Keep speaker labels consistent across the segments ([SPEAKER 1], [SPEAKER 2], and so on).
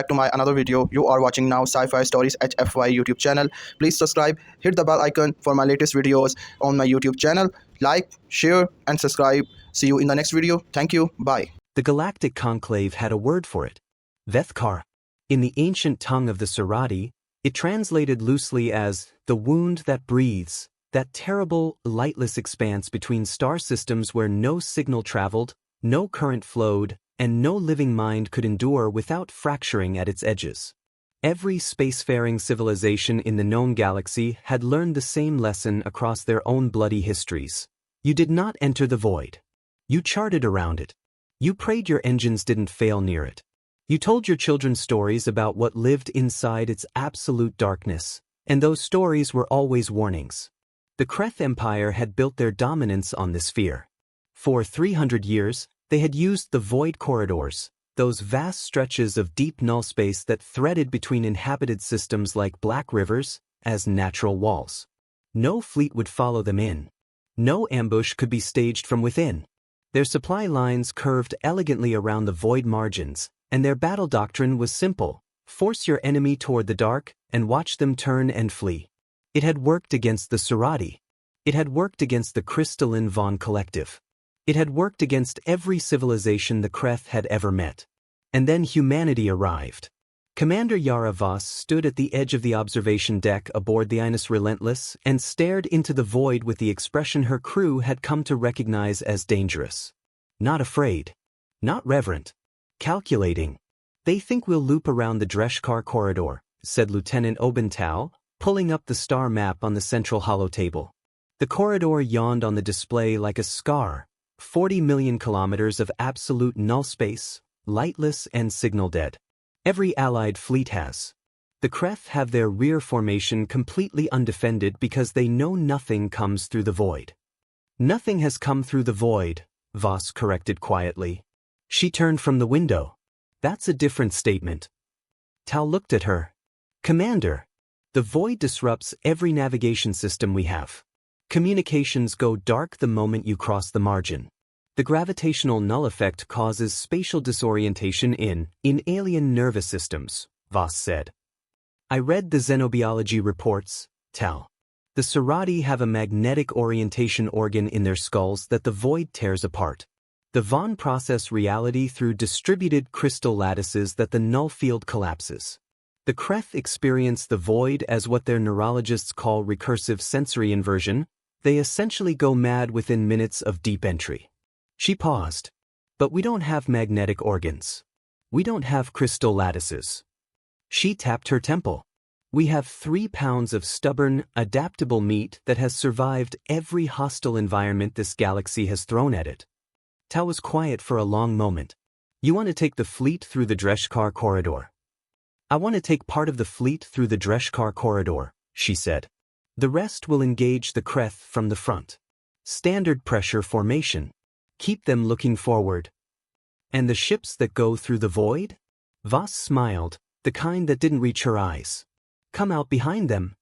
[SPEAKER 1] back to my another video. You are watching now Sci-Fi Stories HFY YouTube channel. Please subscribe, hit the bell icon for my latest videos on my YouTube channel. Like, share and subscribe. See you in the next video. Thank you. Bye.
[SPEAKER 2] The Galactic Conclave had a word for it. Vethkar. In the ancient tongue of the Surati, it translated loosely as the wound that breathes, that terrible, lightless expanse between star systems where no signal traveled, no current flowed, and no living mind could endure without fracturing at its edges. Every spacefaring civilization in the known galaxy had learned the same lesson across their own bloody histories. You did not enter the void. You charted around it. You prayed your engines didn't fail near it. You told your children stories about what lived inside its absolute darkness, and those stories were always warnings. The Kreth Empire had built their dominance on this fear. For 300 years, they had used the void corridors, those vast stretches of deep null space that threaded between inhabited systems like black rivers, as natural walls. No fleet would follow them in. No ambush could be staged from within. Their supply lines curved elegantly around the void margins, and their battle doctrine was simple: force your enemy toward the dark and watch them turn and flee. It had worked against the Surati. It had worked against the crystalline Vaughn Collective. It had worked against every civilization the Kreth had ever met. And then humanity arrived. Commander Yara Voss stood at the edge of the observation deck aboard the Inus Relentless and stared into the void with the expression her crew had come to recognize as dangerous. Not afraid. Not reverent. Calculating. "They think we'll loop around the Dreshkar corridor," said Lieutenant Obental, pulling up the star map on the central holotable. The corridor yawned on the display like a scar. 40 million kilometers of absolute null space, lightless and signal dead. Every allied fleet has. The Kreth have their rear formation completely undefended because they know nothing comes through the void. "Nothing has come through the void," Voss corrected quietly. She turned from the window. "That's a different statement." Tal looked at her. "Commander, the void disrupts every navigation system we have. Communications go dark the moment you cross the margin. The gravitational null effect causes spatial disorientation in alien nervous systems," Voss said. "I read the xenobiology reports, Tal. The Surati have a magnetic orientation organ in their skulls that the void tears apart. The Vaughn process reality through distributed crystal lattices that the null field collapses. The Kreth experience the void as what their neurologists call recursive sensory inversion. They essentially go mad within minutes of deep entry." She paused. "But we don't have magnetic organs. We don't have crystal lattices." She tapped her temple. "We have 3 pounds of stubborn, adaptable meat that has survived every hostile environment this galaxy has thrown at it." Tal was quiet for a long moment. "You want to take the fleet through the Dreshkar corridor?" "I want to take part of the fleet through the Dreshkar corridor," she said. "The rest will engage the Kreth from the front. Standard pressure formation. Keep them looking forward." "And the ships that go through the void?" Voss smiled, the kind that didn't reach her eyes. "Come out behind them."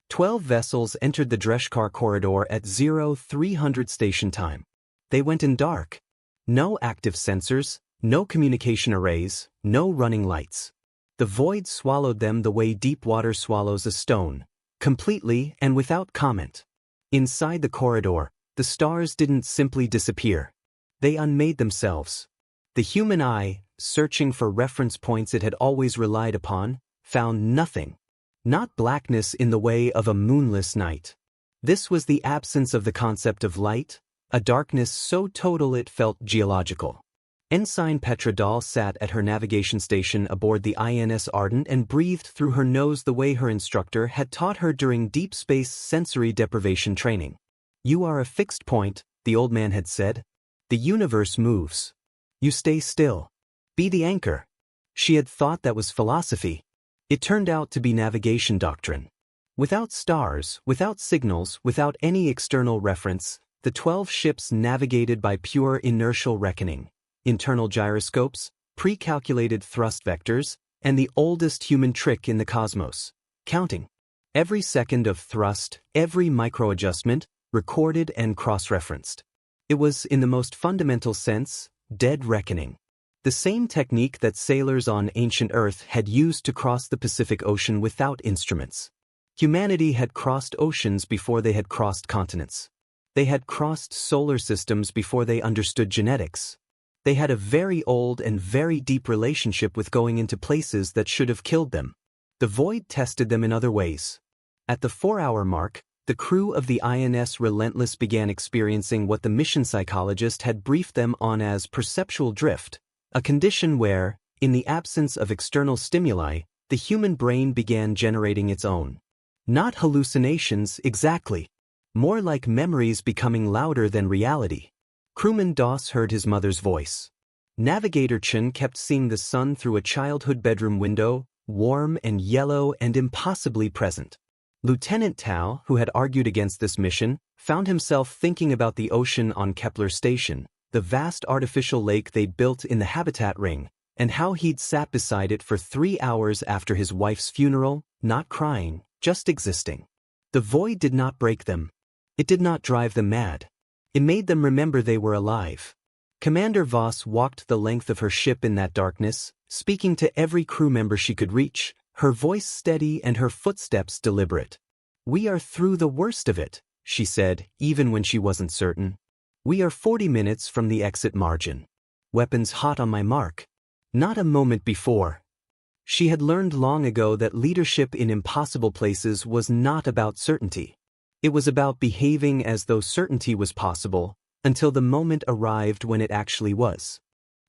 [SPEAKER 2] 12 vessels entered the Dreshkar corridor at 0300 station time. They went in dark. No active sensors, no communication arrays, no running lights. The void swallowed them the way deep water swallows a stone, completely and without comment. Inside the corridor, the stars didn't simply disappear. They unmade themselves. The human eye, searching for reference points it had always relied upon, found nothing. Not blackness in the way of a moonless night. This was the absence of the concept of light, a darkness so total it felt geological. Ensign Petra Dahl sat at her navigation station aboard the INS Ardent and breathed through her nose the way her instructor had taught her during deep space sensory deprivation training. "You are a fixed point," the old man had said. "The universe moves. You stay still. Be the anchor." She had thought that was philosophy. It turned out to be navigation doctrine. Without stars, without signals, without any external reference, the 12 ships navigated by pure inertial reckoning. Internal gyroscopes, pre-calculated thrust vectors, and the oldest human trick in the cosmos: counting. Every second of thrust, every micro-adjustment, recorded and cross-referenced. It was, in the most fundamental sense, dead reckoning. The same technique that sailors on ancient Earth had used to cross the Pacific Ocean without instruments. Humanity had crossed oceans before they had crossed continents. They had crossed solar systems before they understood genetics. They had a very old and very deep relationship with going into places that should have killed them. The void tested them in other ways. At the 4-hour mark, the crew of the INS Relentless began experiencing what the mission psychologist had briefed them on as perceptual drift, a condition where, in the absence of external stimuli, the human brain began generating its own. Not hallucinations exactly. More like memories becoming louder than reality. Crewman Doss heard his mother's voice. Navigator Chen kept seeing the sun through a childhood bedroom window, warm and yellow and impossibly present. Lieutenant Tao, who had argued against this mission, found himself thinking about the ocean on Kepler Station, the vast artificial lake they'd built in the habitat ring, and how he'd sat beside it for 3 hours after his wife's funeral, not crying, just existing. The void did not break them. It did not drive them mad. It made them remember they were alive. Commander Voss walked the length of her ship in that darkness, speaking to every crew member she could reach, her voice steady and her footsteps deliberate. "We are through the worst of it," she said, even when she wasn't certain. "We are 40 minutes from the exit margin. Weapons hot on my mark." Not a moment before. She had learned long ago that leadership in impossible places was not about certainty. It was about behaving as though certainty was possible, until the moment arrived when it actually was.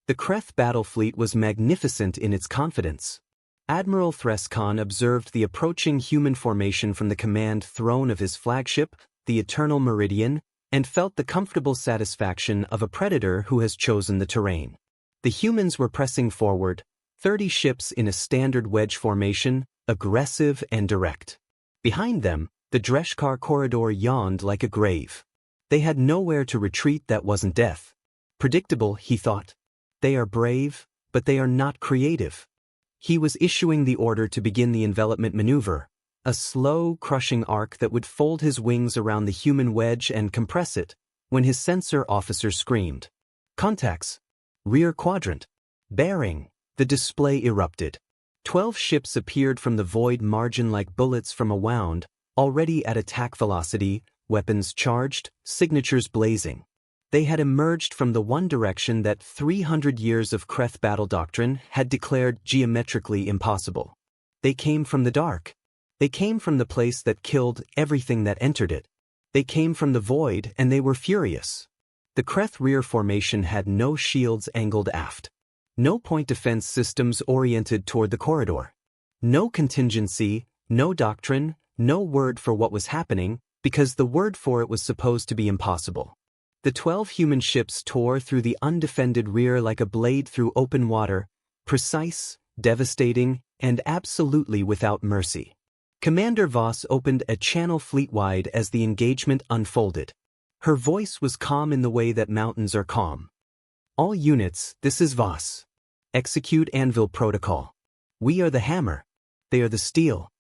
[SPEAKER 2] The Kreth battle fleet was magnificent in its confidence. Admiral Threscon observed the approaching human formation from the command throne of his flagship, the Eternal Meridian, and felt the comfortable satisfaction of a predator who has chosen the terrain. The humans were pressing forward, 30 ships in a standard wedge formation, aggressive and direct. Behind them, the Dreshkar corridor yawned like a grave. They had nowhere to retreat that wasn't death. Predictable, he thought. They are brave, but they are not creative. He was issuing the order to begin the envelopment maneuver, a slow, crushing arc that would fold his wings around the human wedge and compress it, when his sensor officer screamed. "Contacts! Rear quadrant! Bearing!" The display erupted. 12 ships appeared from the void margin like bullets from a wound, already at attack velocity, weapons charged, signatures blazing. They had emerged from the one direction that 300 years of Kreth battle doctrine had declared geometrically impossible. They came from the dark. They came from the place that killed everything that entered it. They came from the void, and they were furious. The Kreth rear formation had no shields angled aft. No point defense systems oriented toward the corridor. No contingency, no doctrine, no word for what was happening, because the word for it was supposed to be impossible. The 12 human ships tore through the undefended rear like a blade through open water, precise, devastating, and absolutely without mercy. Commander Voss opened a channel fleet-wide as the engagement unfolded. Her voice was calm in the way that mountains are calm. "All units, this is Voss. Execute Anvil Protocol. We are the hammer. They are the steel."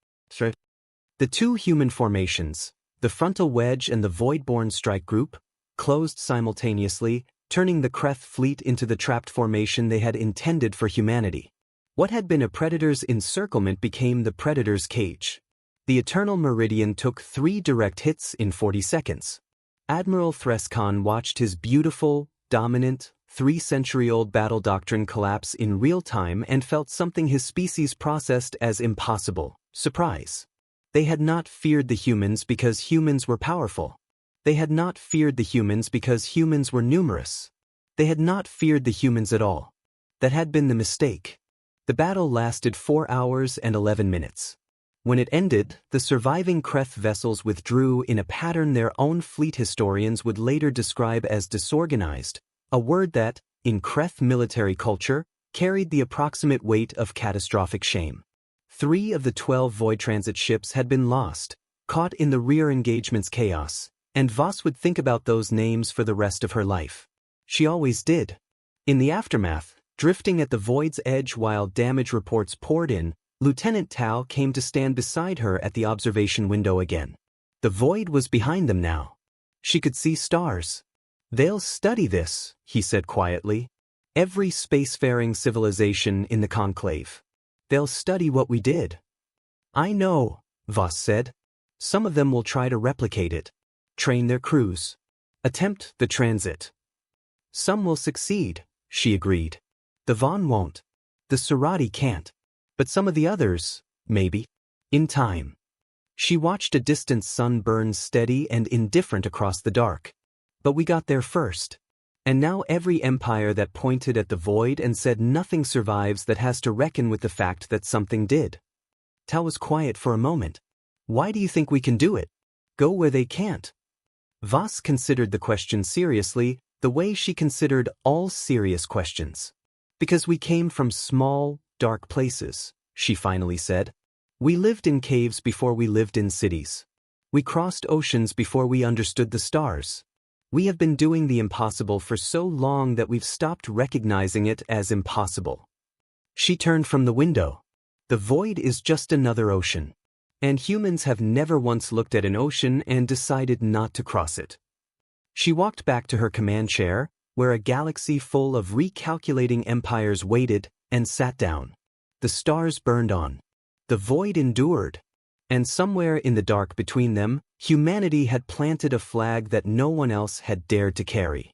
[SPEAKER 2] The 2 human formations, the frontal wedge and the Voidborn strike group, closed simultaneously, turning the Kreth fleet into the trapped formation they had intended for humanity. What had been a predator's encirclement became the predator's cage. The Eternal Meridian took 3 direct hits in 40 seconds. Admiral Threscon watched his beautiful, dominant, 3-century-old battle doctrine collapse in real time and felt something his species processed as impossible: surprise. They had not feared the humans because humans were powerful. They had not feared the humans because humans were numerous. They had not feared the humans at all. That had been the mistake. The battle lasted 4 hours and 11 minutes. When it ended, the surviving Kreth vessels withdrew in a pattern their own fleet historians would later describe as disorganized, a word that, in Kreth military culture, carried the approximate weight of catastrophic shame. 3 of the 12 void transit ships had been lost, caught in the rear engagement's chaos, and Voss would think about those names for the rest of her life. She always did. In the aftermath, drifting at the void's edge while damage reports poured in, Lieutenant Tao came to stand beside her at the observation window again. The void was behind them now. She could see stars. "They'll study this," he said quietly. Every spacefaring civilization in the conclave. They'll study what we did. I know, Voss said. Some of them will try to replicate it, train their crews, attempt the transit. Some will succeed, she agreed. The Vaughn won't. The Serati can't. But some of the others, maybe. In time. She watched a distant sun burn steady and indifferent across the dark. But we got there first. And now every empire that pointed at the void and said nothing survives that has to reckon with the fact that something did. Tal was quiet for a moment. Why do you think we can do it? Go where they can't. Voss considered the question seriously, the way she considered all serious questions. Because we came from small, dark places, she finally said. We lived in caves before we lived in cities. We crossed oceans before we understood the stars. We have been doing the impossible for so long that we've stopped recognizing it as impossible. She turned from the window. The void is just another ocean. And humans have never once looked at an ocean and decided not to cross it. She walked back to her command chair, where a galaxy full of recalculating empires waited, and sat down. The stars burned on. The void endured. And somewhere in the dark between them, humanity had planted a flag that no one else had dared to carry.